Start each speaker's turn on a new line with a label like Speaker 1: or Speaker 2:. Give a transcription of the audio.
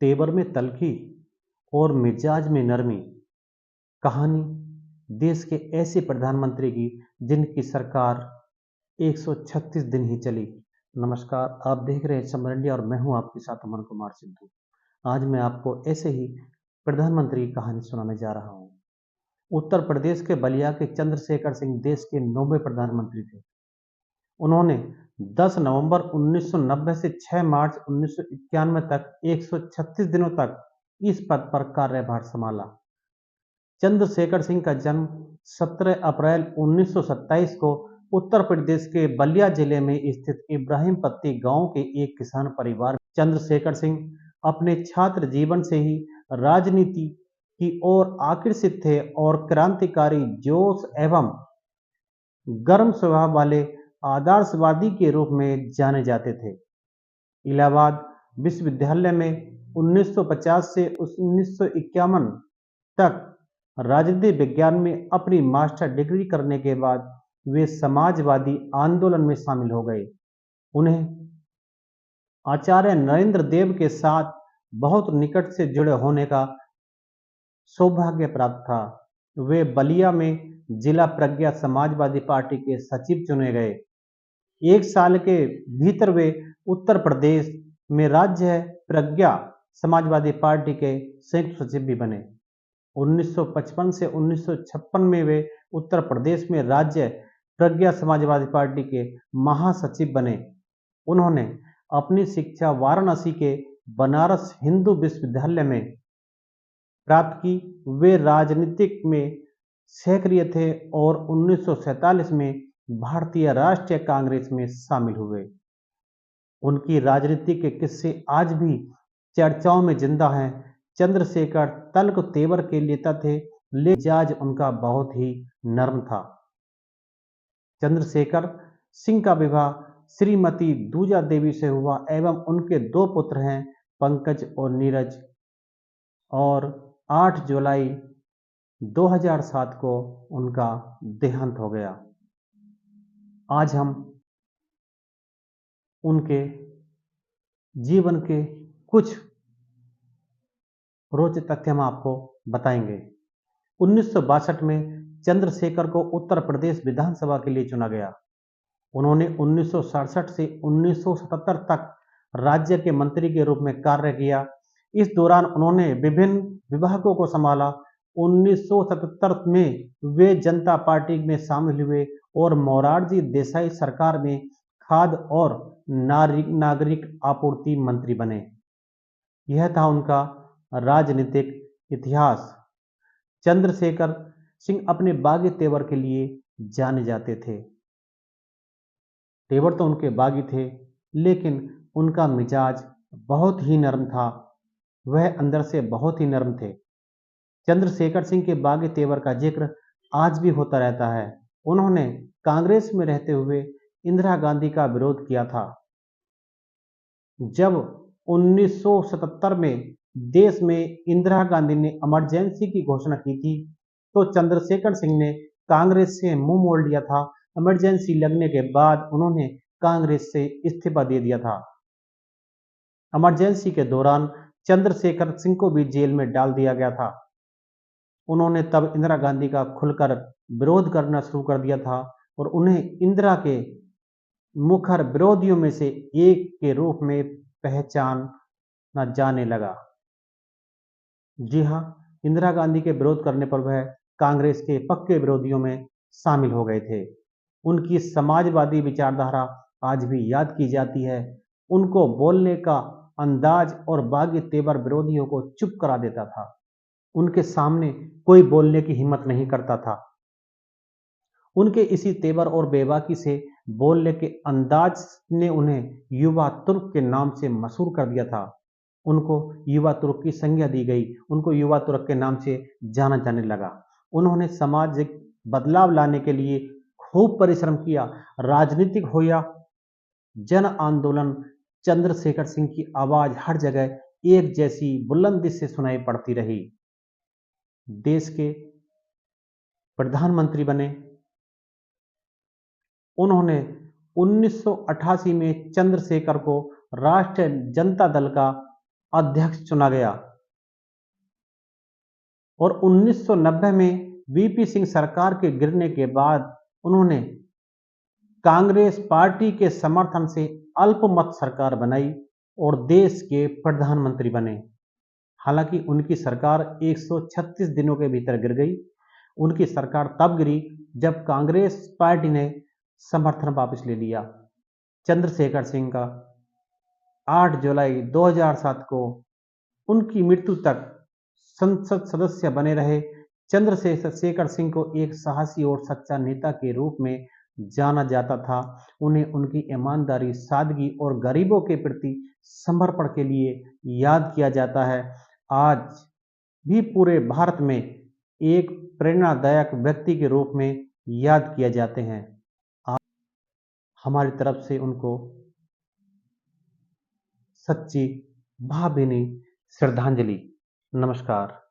Speaker 1: तेवर में तल्खी और मिजाज में नरमी। कहानी देश के ऐसे प्रधानमंत्री की जिनकी सरकार 136 दिन ही चली। नमस्कार, आप देख रहे हैं समर इंडिया और मैं हूं आपके साथ अमन कुमार सिद्धू। आज मैं आपको ऐसे ही प्रधानमंत्री की कहानी सुनाने जा रहा हूं। उत्तर प्रदेश के बलिया के चंद्रशेखर सिंह देश के 9वें प्रधानमंत्री थे। उन्होंने 10 नवंबर 1990 से 6 मार्च 1991 तक 136 दिनों तक इस पद पर कार्यभार संभाला। चंद्रशेखर सिंह का जन्म 17 अप्रैल 1927 को उत्तर प्रदेश के बलिया जिले में स्थित इब्राहिमपट्टी गांव के एक किसान परिवार। चंद्रशेखर सिंह अपने छात्र जीवन से ही राजनीति की ओर आकर्षित थे और क्रांतिकारी जोश एवं गर्म स्वभाव वाले आदर्शवादी के रूप में जाने जाते थे। इलाहाबाद विश्वविद्यालय में 1950 से 1951 तक राजनीति विज्ञान में अपनी मास्टर डिग्री करने के बाद वे समाजवादी आंदोलन में शामिल हो गए। उन्हें आचार्य नरेंद्र देव के साथ बहुत निकट से जुड़े होने का सौभाग्य प्राप्त था। वे बलिया में जिला प्रज्ञा समाजवादी पार्टी के सचिव चुने गए। एक साल के भीतर वे उत्तर प्रदेश में राज्य प्रज्ञा समाजवादी पार्टी के संयुक्त सचिव भी बने। 1955 से 1956 में वे उत्तर प्रदेश में राज्य प्रज्ञा समाजवादी पार्टी के महासचिव बने। उन्होंने अपनी शिक्षा वाराणसी के बनारस हिंदू विश्वविद्यालय में प्राप्त की। वे राजनीतिक में सक्रिय थे और 1947 में भारतीय राष्ट्रीय कांग्रेस में शामिल हुए। उनकी राजनीति के किस्से आज भी चर्चाओं में जिंदा हैं। चंद्रशेखर तल्ख तेवर के नेता थे, लेकिन मिजाज उनका बहुत ही नर्म था। चंद्रशेखर सिंह का विवाह श्रीमती दूजा देवी से हुआ एवं उनके 2 पुत्र हैं, पंकज और नीरज, और 8 जुलाई 2007 को उनका देहांत हो गया। आज हम उनके जीवन के कुछ रोचक तथ्य हम आपको बताएंगे। 1962 में चंद्रशेखर को उत्तर प्रदेश विधानसभा के लिए चुना गया। उन्होंने 1967 से 1977 तक राज्य के मंत्री के रूप में कार्य किया। इस दौरान उन्होंने विभिन्न विभागों को संभाला। 1977 में वे जनता पार्टी में शामिल हुए और मोरारजी देसाई सरकार में खाद्य और नागरिक आपूर्ति मंत्री बने। यह था उनका राजनीतिक इतिहास। चंद्रशेखर सिंह अपने बागी तेवर के लिए जाने जाते थे। तेवर तो उनके बागी थे, लेकिन उनका मिजाज बहुत ही नरम था। वह अंदर से बहुत ही नरम थे। चंद्रशेखर सिंह के बागी तेवर का जिक्र आज भी होता रहता है। उन्होंने कांग्रेस में रहते हुए इंदिरा गांधी का विरोध किया था। जब 1977 में देश में इंदिरा गांधी ने इमरजेंसी की घोषणा की थी, तो चंद्रशेखर सिंह ने कांग्रेस से मुंह मोड़ लिया था। इमरजेंसी लगने के बाद उन्होंने कांग्रेस से इस्तीफा दे दिया था। इमरजेंसी के दौरान चंद्रशेखर सिंह को भी जेल में डाल दिया गया था। उन्होंने तब इंदिरा गांधी का खुलकर विरोध करना शुरू कर दिया था और उन्हें इंदिरा के मुखर विरोधियों में से एक के रूप में पहचाना जाने लगा। जी हाँ, इंदिरा गांधी के विरोध करने पर वह कांग्रेस के पक्के विरोधियों में शामिल हो गए थे। उनकी समाजवादी विचारधारा आज भी याद की जाती है। उनको बोलने का अंदाज और बागी तेवर विरोधियों को चुप करा देता था। उनके सामने कोई बोलने की हिम्मत नहीं करता था। उनके इसी तेवर और बेबाकी से बोलने के अंदाज ने उन्हें युवा तुर्क के नाम से मशहूर कर दिया था। उनको युवा तुर्क की संज्ञा दी गई। उनको युवा तुर्क के नाम से जाना जाने लगा। उन्होंने सामाजिक बदलाव लाने के लिए खूब परिश्रम किया। राजनीतिक हो या जन आंदोलन, चंद्रशेखर सिंह की आवाज हर जगह एक जैसी बुलंदी से सुनाई पड़ती रही। देश के प्रधानमंत्री बने। उन्होंने 1988 में चंद्रशेखर को राष्ट्रीय जनता दल का अध्यक्ष चुना गया और 1990 में वीपी सिंह सरकार के गिरने के बाद उन्होंने कांग्रेस पार्टी के समर्थन से अल्पमत सरकार बनाई और देश के प्रधानमंत्री बने। हालांकि उनकी सरकार 136 दिनों के भीतर गिर गई। उनकी सरकार तब गिरी जब कांग्रेस पार्टी ने समर्थन वापस ले लिया। चंद्रशेखर सिंह का 8 जुलाई 2007 को उनकी मृत्यु तक संसद सदस्य बने रहे। चंद्रशेखर सिंह को एक साहसी और सच्चा नेता के रूप में जाना जाता था। उन्हें उनकी ईमानदारी, सादगी और गरीबों के प्रति समर्पण के लिए याद किया जाता है। आज भी पूरे भारत में एक प्रेरणादायक व्यक्ति के रूप में याद किए जाते हैं। हमारी तरफ से उनको सच्ची भावभीनी श्रद्धांजलि। नमस्कार।